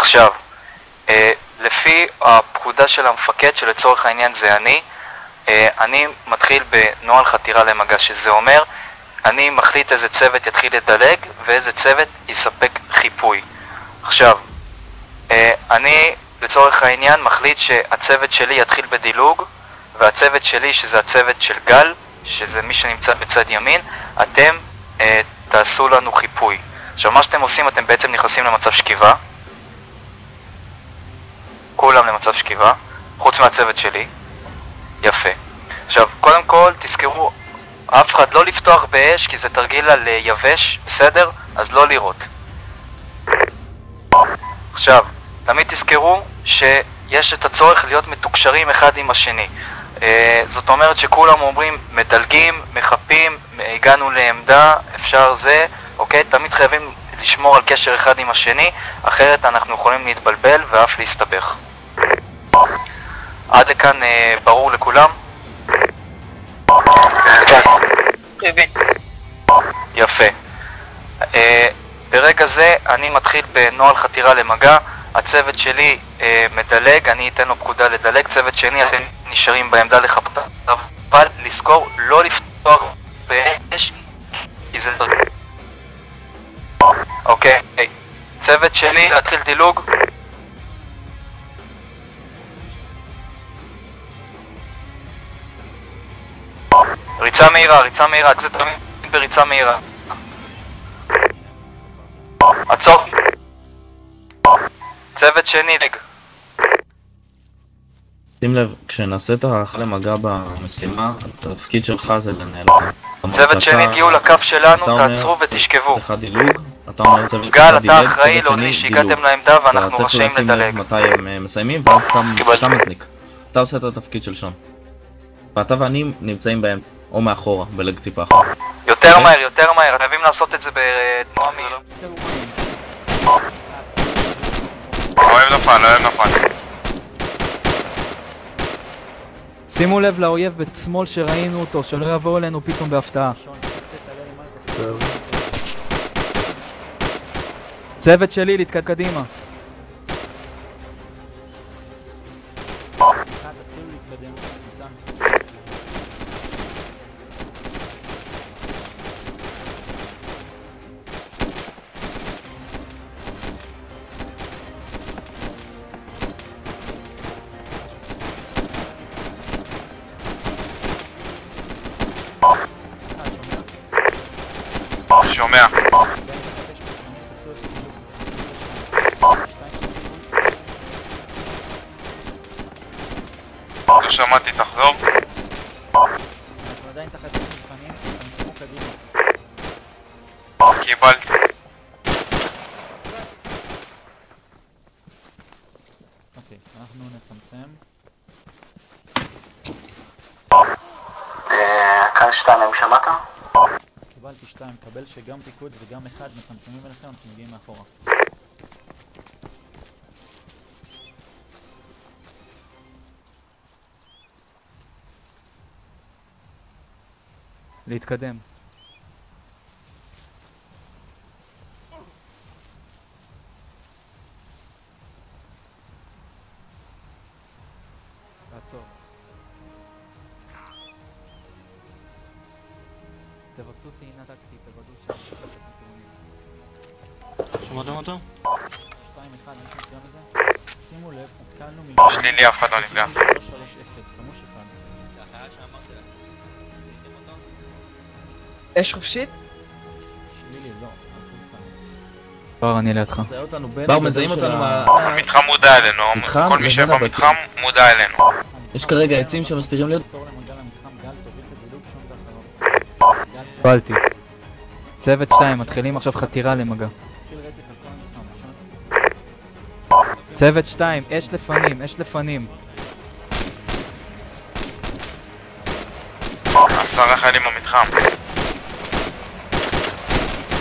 עכשיו, לפי הפקודה של המפקד, שלצורך העניין זה אני מתחיל בנוהל חתירה למגע, שזה אומר, אני מחליט איזה צוות יתחיל לדלג ואיזה צוות יספק חיפוי. עכשיו, אני לצורך העניין מחליט שהצוות שלי יתחיל בדילוג, והצוות שלי, שזה הצוות של גל, שזה מי שנמצא בצד ימין, אתם תעשו לנו חיפוי. עכשיו, מה שאתם עושים, אתם בעצם נכנסים למצב שכיבה, כולם למצב שכיבה, חוץ מהצוות שלי. יפה. עכשיו, קודם כל, תזכרו, אף אחד לא לפתוח באש, כי זה תרגיל על יבש, בסדר? אז לא לירות. עכשיו, תמיד תזכרו שיש את הצורך להיות מתוקשרים אחד עם השני. זאת אומרת שכולם אומרים, מדלגים, מחפים, הגענו לעמדה, אפשר זה, אוקיי? תמיד חייבים לשמור על קשר אחד עם השני, אחרת אנחנו יכולים להתבלבל ואף להסתבך. עד לכאן ברור לכולם? יפה. ברגע זה אני מתחיל בנוהל חתירה למגע, הצוות שלי מדלג, אני אתן לו פקודה לדלג, צוות שני אתם נשארים בעמדה לחפות, אבל לזכור לא לפתוח באש, כי זה... אוקיי, צוות שלי להתחיל דילוג. ריצה מהירה, זה תמיד בריצה מהירה. עצור. צוות שני לג. שים לב, כשנעשה את הערכה למגע במשימה, התפקיד שלך זה לנהל אותה. צוות שני הגיעו לקו שלנו, תעצרו ותשכבו. גל, אתה אחראי להודיע שהגעתם לעמדה ואנחנו רשאים לדלג. מתי הם מסיימים, ואז אתה מזניק. אתה עושה את התפקיד של שם. ואתה ואני נמצאים בהם, או מאחורה, בלג טיפה אחר. יותר מהר, חייבים לעשות את זה בתנועה מהירה. אוהב נפל. שימו לב לאויב בשמאל שראינו אותו, שלא יבואו אלינו פתאום בהפתעה. צוות שלי, להתקד קדימה. שומע. לא שמעתי, תחזור. אנחנו עדיין תחת מבחנים, צמצמו קדימה. קיבלתי. אוקיי, אנחנו נצמצם. כאן 2, האם שמעת? קיבלתי 2, קבל שגם פיקוד וגם 1 מצמצמים אליכם, אנחנו מגיעים מאחורה. להתקדם. לעצור. תבצעו טעינה טקטית, תוודאו שהשקט נתונים. שמעתם אותו? 2-1, מישהו נפגע בזה? שימו לב, התקלנו שלילי, אף אחד לא נפגע. 3-0, חמוש אחד. זה החייל שאמרתי לך. ראיתם אותו? אש חופשית? שלילי, לא, בר, אני לידך. בר, מזהים אותנו המתחם מודע אלינו, כל מי שבמתחם מודע אלינו. יש כרגע עצים שמסתירים ליד. קיבלתי. צוות 2, מתחילים עכשיו חתירה למגע. צוות 2, אש לפנים, אש לפנים. 10 חיילים במתחם.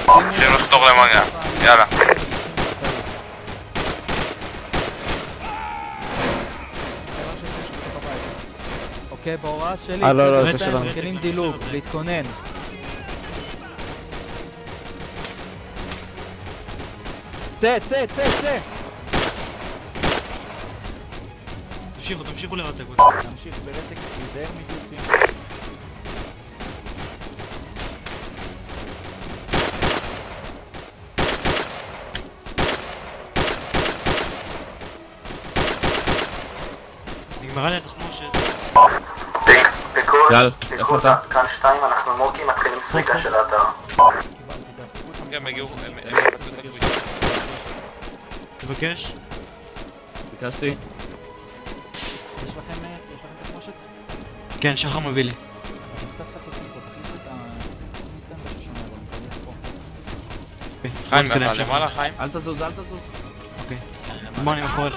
צריכים לחתור למגע, יאללה. אוקיי, בהוראה שלי, לא, צוות 2, מתחילים דילוג, להתכונן. צא! תמשיכו לרתק. תמשיך ברתק, תיזהר מג'וצים. נגמרה לי התחמושת. גל, איפה אתה? כאן 2, אנחנו מורקים, מתחילים סריקה של האתר. הם הגיעו, תבקש. ביקשתי. יש לכם תחמושת? כן, שחר מביא לי. אנחנו קצת חשופים פה, תחליפו את הסטנדר ששומע בו, נקרא פה. חיים, אתה למעלה, חיים? אל תזוז, אל תזוז. אוקיי. בוא, אני מאחוריך.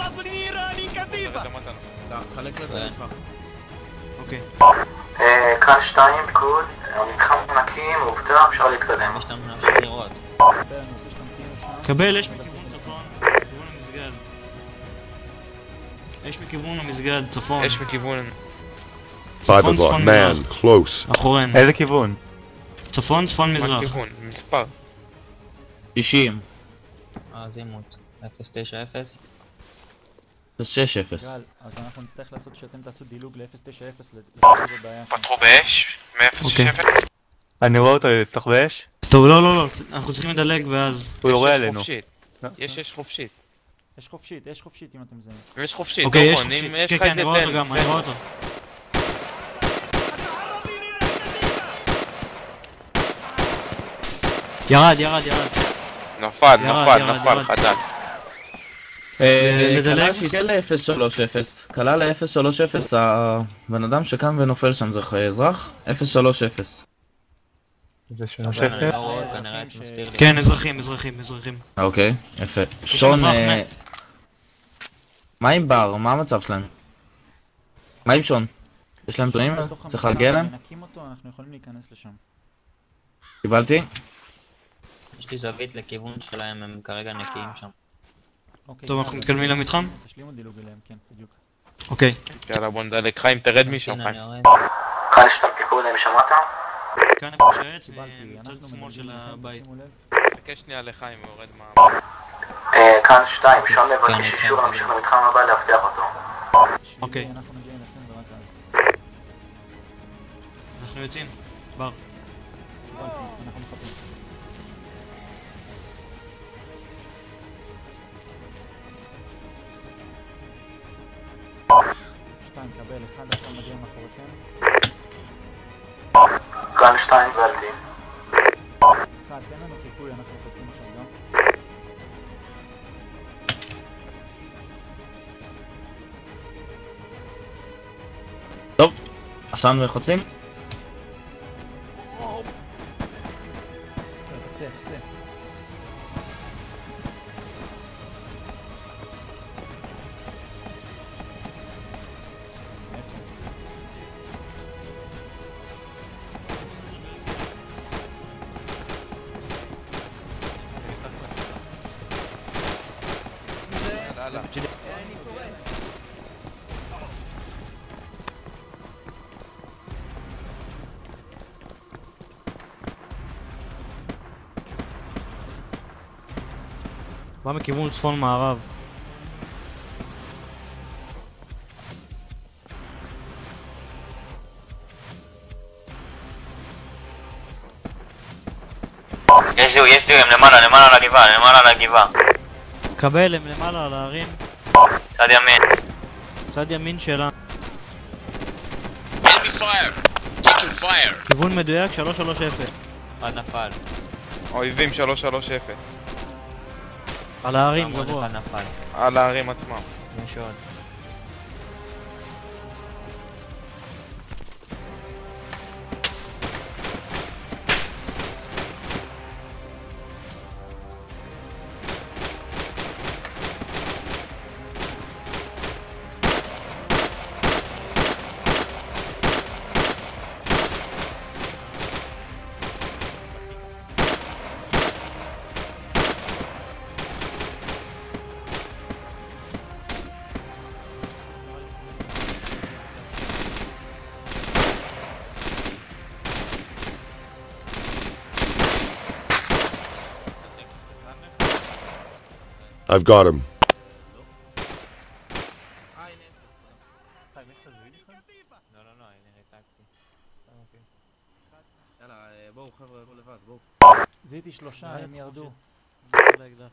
חלק לזה נצחק. אוקיי. כאן 2, פיקוד, המתחם נקי, מאובטח, אפשר להתקדם. יש לנו להמשיך לראות. אני רוצה שתמתינו שם. קבל, אש מכיוון צפון, מכיוון המסגד. אש מכיוון המסגד, צפון. יש מכיוון... צפון, Five צפון, o'clock, מזרח. man, close. מאחורינו. איזה כיוון? צפון, צפון, מה מזרח. כיוון? מספר. 90. זימות. 090. 60. גל, אז אנחנו נצטרך לעשות שאתם תעשו דילוג ל-090 לפתור בבעיה שם. פתחו באש, מ-060. אני רואה אותו לפתוח באש? טוב, לא, אנחנו צריכים לדלג ואז... הוא יורה עלינו. יש אש חופשית. יש חופשית אם אתם מזהים. יש חופשית, אוקיי, יש דורון, חופשית. אם יש כן, לך כן, את זה אני רואה אותו תן. גם, אני רואה אותו. ירד. נפל, חדל. לדלג? קלה שיצא ל-030. קלה ל-030, הבן אדם שקם ונופל שם זה חיי אזרח. 030. זה כנראה את מסתיר לי. כן, אזרחים. אוקיי, יפה. שון, אזרח מת. מה עם בר? מה המצב שלהם? מה עם שון? יש להם תנועים? בתוך צריך המתחם, להגיע אליהם? מנקים אותו, אנחנו יכולים להיכנס לשם. קיבלתי? יש לי זווית לכיוון שלהם, הם כרגע נקיים שם. אוקיי, טוב, אנחנו מתקדמים למתחם? תשלימו דילוג אליהם, כן, בדיוק. אוקיי. יאללה בוא נדלק, חיים תרד משם, הנה, חיים. אני יורד. כאן 2, פיקוד, האם שמעת? כאן איפה שהעץ, קיבלתי, מצד אנחנו שמאל של מדלגים לכם, הבית. שימו לב. חכה שנייה לחיים, הוא יורד מה... כאן 2, שון מבקש כן, אישור כן. להמשיך למתחם הבא לאבטח אותו. אוקיי. אנחנו נגיע אליכם ורק אז. אנחנו יוצאים. בר. קיבלתי, אנחנו מחפים. שתיים, קבל, אחד עכשיו מגיע מאחוריכם. כאן 2, גלתי. אחד, תן לנו חיכוי, אנחנו חוצים עכשיו גם. טוב, עשנו וחוצים? תחצה. יאללה. בא מכיוון צפון מערב. יש זיהו, הם למעלה על הגבעה. קבל, הם למעלה על ההרים. צד ימין. צד ימין שלה. כיוון מדויק 330. אחד נפל. אויבים 330. על ההרים עוד גבוה. אחד נפל. על הערים עצמם. יש עוד. I've got him. לא, אני ריתקתי. יאללה, בואו חבר'ה, בואו לבד, בואו. זיהיתי 3, הם ירדו. לאקדח.